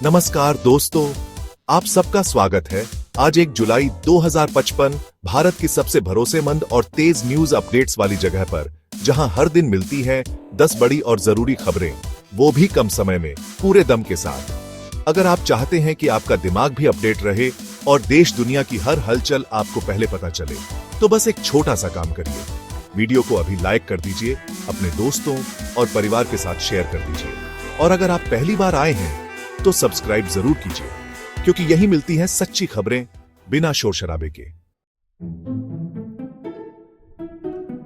नमस्कार दोस्तों, आप सबका स्वागत है। आज 1 जुलाई 2055 भारत की सबसे भरोसेमंद और तेज न्यूज अपडेट्स वाली जगह पर, जहां हर दिन मिलती हैं 10 बड़ी और जरूरी खबरें, वो भी कम समय में, पूरे दम के साथ। अगर आप चाहते हैं कि आपका दिमाग भी अपडेट रहे और देश दुनिया की हर हलचल आपको पहले पता चले, तो बस एक छोटा सा काम करिए। वीडियो को अभी लाइक कर दीजिए, अपने दोस्तों और परिवार के साथ शेयर कर दीजिए, और अगर आप पहली बार आए हैं तो सब्सक्राइब जरूर कीजिए, क्योंकि यही मिलती हैं सच्ची खबरें बिना शोर शराबे के।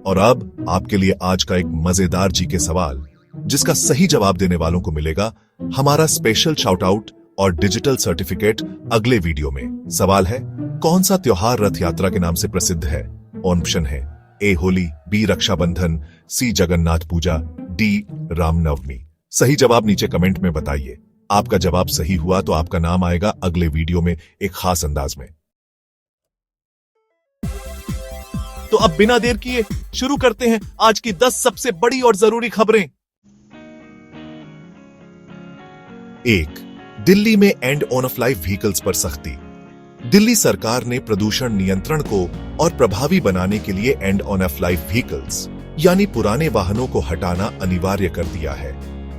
और अब आपके लिए आज का एक मजेदार जीके सवाल, जिसका सही जवाब देने वालों को मिलेगा हमारा स्पेशल शाउट आउट और डिजिटल सर्टिफिकेट अगले वीडियो में। सवाल है, कौन सा त्योहार रथ यात्रा के नाम से प्रसिद्ध है? ऑप्शन है ए होली, बी रक्षाबंधन, सी जगन्नाथ पूजा, डी रामनवमी। सही जवाब नीचे कमेंट में बताइए। आपका जवाब सही हुआ तो आपका नाम आएगा अगले वीडियो में एक खास अंदाज में। तो अब बिना देर किए शुरू करते हैं आज की 10 सबसे बड़ी और जरूरी खबरें। 1. दिल्ली में and on off life vehicles पर सख्ती। दिल्ली सरकार ने प्रदूषण नियंत्रण को और प्रभावी बनाने के लिए and on off life vehicles यानी पुराने वाहनों को हटाना अनिवार्य कर दिया है।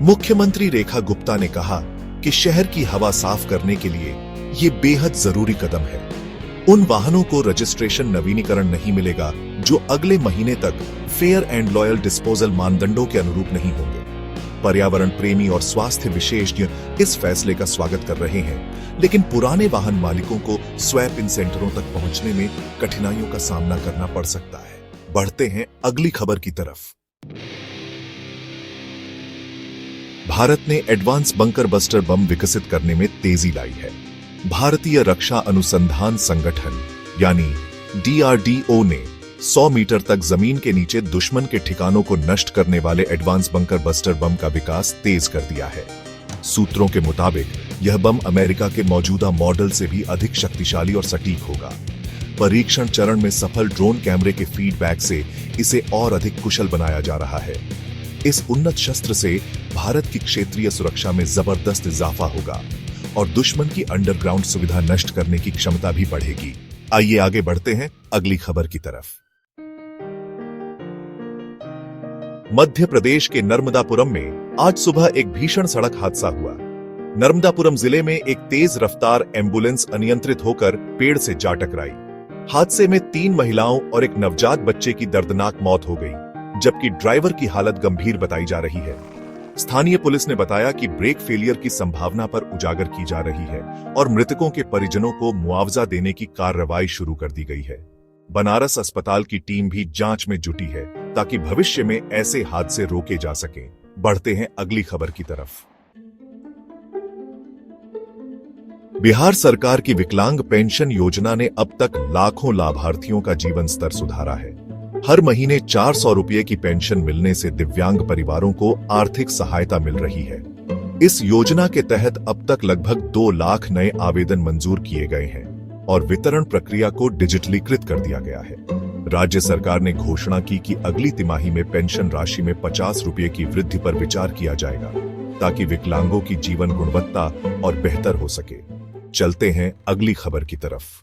मुख्यमंत्री रेखा गुप्ता ने कहा कि शहर की हवा साफ करने के लिए ये बेहद जरूरी कदम है। उन वाहनों को रजिस्ट्रेशन नवीनीकरण नहीं मिलेगा जो अगले महीने तक फेयर एंड लॉयल डिस्पोजल मानदंडों के अनुरूप नहीं होंगे। पर्यावरण प्रेमी और स्वास्थ्य विशेषज्ञ इस फैसले का स्वागत कर रहे हैं, लेकिन पुराने वाहन मालिकों को स्वैप इन सेंटरों तक पहुंचने में कठिनाइयों का सामना करना पड़ सकता है। बढ़ते हैं अगली खबर की तरफ। भारत ने एडवांस बंकर बस्टर बम विकसित करने में तेजी लाई है। भारतीय रक्षा अनुसंधान संगठन यानी DRDO ने 100 मीटर तक जमीन के नीचे दुश्मन के ठिकानों को नष्ट करने वाले एडवांस बंकर बस्टर बम का विकास तेज कर दिया है। सूत्रों के मुताबिक यह बम अमेरिका के मौजूदा मॉडल से भी अधिक शक्तिशाली और सटीक होगा। परीक्षण चरण में सफल ड्रोन कैमरे के फीडबैक से इसे और अधिक कुशल बनाया जा रहा है। इस उन्नत शस्त्र से भारत की क्षेत्रीय सुरक्षा में जबरदस्त इजाफा होगा और दुश्मन की अंडरग्राउंड सुविधा नष्ट करने की क्षमता भी बढ़ेगी। आइए आगे बढ़ते हैं अगली खबर की तरफ। मध्य प्रदेश के नर्मदापुरम में आज सुबह एक भीषण सड़क हादसा हुआ। नर्मदापुरम जिले में एक तेज रफ्तार एम्बुलेंस अनियंत्रित होकर पेड़ से जा टकराई। हादसे में 3 महिलाओं और एक नवजात बच्चे की दर्दनाक मौत हो गई, जबकि ड्राइवर की हालत गंभीर बताई जा रही है। स्थानीय पुलिस ने बताया कि ब्रेक फेलियर की संभावना पर उजागर की जा रही है और मृतकों के परिजनों को मुआवजा देने की कार्रवाई शुरू कर दी गई है। बनारस अस्पताल की टीम भी जांच में जुटी है ताकि भविष्य में ऐसे हादसे रोके जा सकें। बढ़ते हैं अगली खबर की तरफ। बिहार सरकार की विकलांग पेंशन योजना ने अब तक लाखों लाभार्थियों का जीवन स्तर सुधारा है। हर महीने 400 रुपये की पेंशन मिलने से दिव्यांग परिवारों को आर्थिक सहायता मिल रही है। इस योजना के तहत अब तक लगभग 2 लाख नए आवेदन मंजूर किए गए हैं और वितरण प्रक्रिया को डिजिटलीकृत कर दिया गया है। राज्य सरकार ने घोषणा की कि अगली तिमाही में पेंशन राशि में 50 रुपये की वृद्धि पर विचार किया जाएगा, ताकि विकलांगों की जीवन गुणवत्ता और बेहतर हो सके। चलते हैं अगली खबर की तरफ।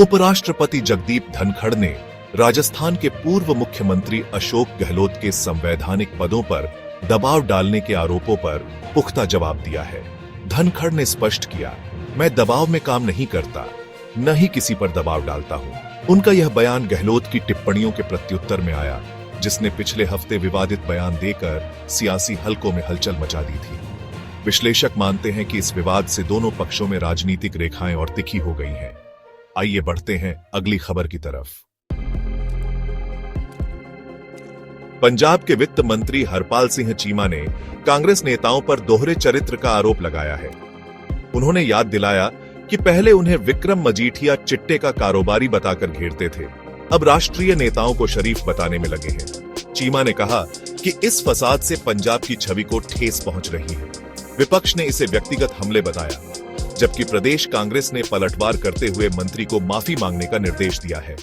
उपराष्ट्रपति जगदीप धनखड़ ने राजस्थान के पूर्व मुख्यमंत्री अशोक गहलोत के संवैधानिक पदों पर दबाव डालने के आरोपों पर पुख्ता जवाब दिया है। धनखड़ ने स्पष्ट किया, मैं दबाव में काम नहीं करता, न ही किसी पर दबाव डालता हूं। उनका यह बयान गहलोत की टिप्पणियों के प्रत्युत्तर में आया, जिसने पिछले हफ्ते विवादित बयान देकर सियासी हलकों में हलचल मचा दी थी। विश्लेषक मानते हैं कि इस विवाद से दोनों पक्षों में राजनीतिक रेखाएं और तिखी हो गई हैं। आइए बढ़ते हैं अगली खबर की तरफ। पंजाब के वित्त मंत्री हरपाल सिंह चीमा ने कांग्रेस नेताओं पर दोहरे चरित्र का आरोप लगाया है। उन्होंने याद दिलाया कि पहले उन्हें विक्रम मजीठिया चिट्टे का कारोबारी बताकर घेरते थे, अब राष्ट्रीय नेताओं को शरीफ बताने में लगे हैं। चीमा ने कहा कि इस फसाद से पंजाब की छवि को ठेस पहुंच रही है। विपक्ष ने इसे व्यक्तिगत हमले बताया, जबकि प्रदेश कांग्रेस ने पलटवार करते हुए मंत्री को माफी मांगने का निर्देश दिया है।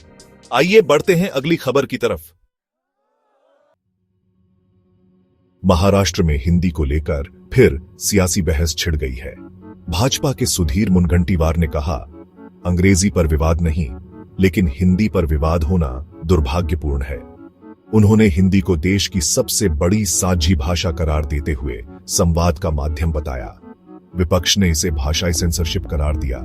आइए बढ़ते हैं अगली खबर की तरफ। महाराष्ट्र में हिंदी को लेकर फिर सियासी बहस छिड़ गई है। भाजपा के सुधीर मुनगंटीवार ने कहा, अंग्रेजी पर विवाद नहीं, लेकिन हिंदी पर विवाद होना दुर्भाग्यपूर्ण है। उन्होंने हिंदी को देश की सबसे बड़ी साझी भाषा करार देते हुए संवाद का माध्यम बताया। विपक्ष ने इसे भाषाई सेंसरशिप करार दिया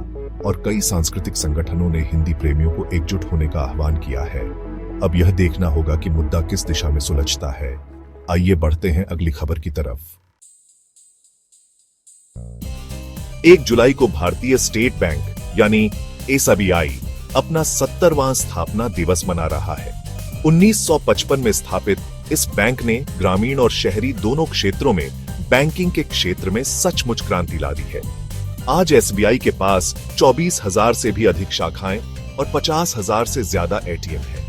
और कई सांस्कृतिक संगठनों ने हिंदी प्रेमियों को एकजुट होने का आह्वान किया है। अब यह देखना होगा कि मुद्दा किस दिशा में सुलझता है। आइए बढ़ते हैं अगली खबर की तरफ। 1 जुलाई को भारतीय स्टेट बैंक यानी SBI अपना 70वां स्थापना दिवस मना रहा है। 1955 में स्थापित इस बैंक ने ग्रामीण और शहरी दोनों क्षेत्रों में बैंकिंग के क्षेत्र में सचमुच क्रांति ला दी है। आज SBI के पास 24,000 से भी अधिक शाखाएं और 50,000 से ज्यादा ATM है।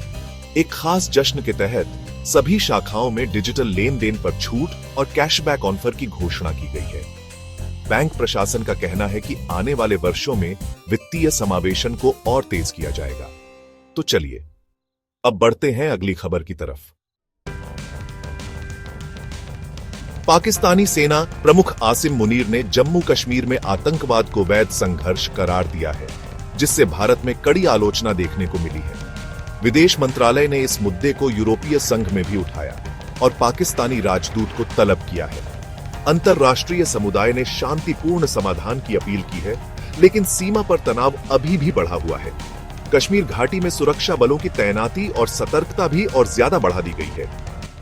एक खास जश्न के तहत सभी शाखाओं में डिजिटल लेन देन पर छूट और कैशबैक ऑफर की घोषणा की गई है। बैंक प्रशासन का कहना है कि आने वाले वर्षों में वित्तीय समावेशन को और तेज किया जाएगा। तो चलिए अब बढ़ते हैं अगली खबर की तरफ। पाकिस्तानी सेना प्रमुख आसिम मुनीर ने जम्मू कश्मीर में आतंकवाद को वैध संघर्ष करार दिया है, जिससे भारत में कड़ी आलोचना देखने को मिली है। विदेश मंत्रालय ने इस मुद्दे को यूरोपीय संघ में भी उठाया और पाकिस्तानी राजदूत को तलब किया है। अंतर्राष्ट्रीय समुदाय ने शांतिपूर्ण समाधान की अपील की है, लेकिन सीमा पर तनाव अभी भी बढ़ा हुआ है। कश्मीर घाटी में सुरक्षा बलों की तैनाती और सतर्कता भी और ज्यादा बढ़ा दी गई है।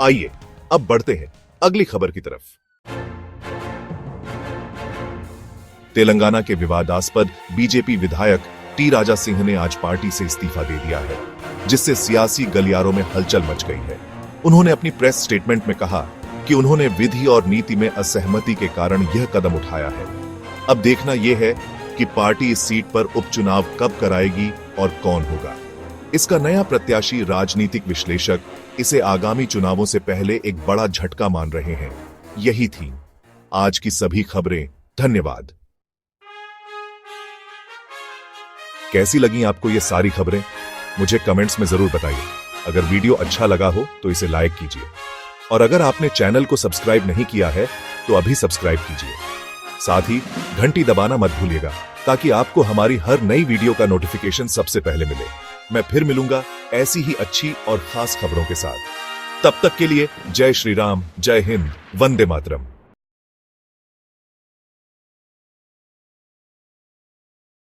आइए अब बढ़ते हैं अगली खबर की तरफ। तेलंगाना के विवादास्पद बीजेपी विधायक टी राजा सिंह ने आज पार्टी से इस्तीफा दे दिया है, जिससे सियासी गलियारों में हलचल मच गई है। उन्होंने अपनी प्रेस स्टेटमेंट में कहा कि उन्होंने विधि और नीति में असहमति के कारण यह कदम उठाया है। अब देखना यह है कि पार्टी इस सीट पर उपचुनाव कब कराएगी और कौन होगा। इसका नया प्रत्याशी राजनीतिक विश्लेषक इसे आगामी चुनावों से पहले एक बड़ा झटका मान रहे हैं। यही थी आज की सभी खबरें। धन्यवाद। कैसी लगी आपको ये सारी खबरें? मुझे कमेंट्स में जरूर बताइए। अगर वीडियो अच्छा लगा हो तो इसे लाइक कीजिए, और अगर आपने चैनल को सब्सक्राइब नहीं किया है तो अभी सब्सक्राइब कीजिए। साथ ही घंटी दबाना मत भूलिएगा, ताकि आपको हमारी हर नई वीडियो का नोटिफिकेशन सबसे पहले मिले। मैं फिर मिलूंगा ऐसी ही अच्छी और खास खबरों के साथ। तब तक के लिए जय श्री राम, जय हिंद, वंदे मातरम।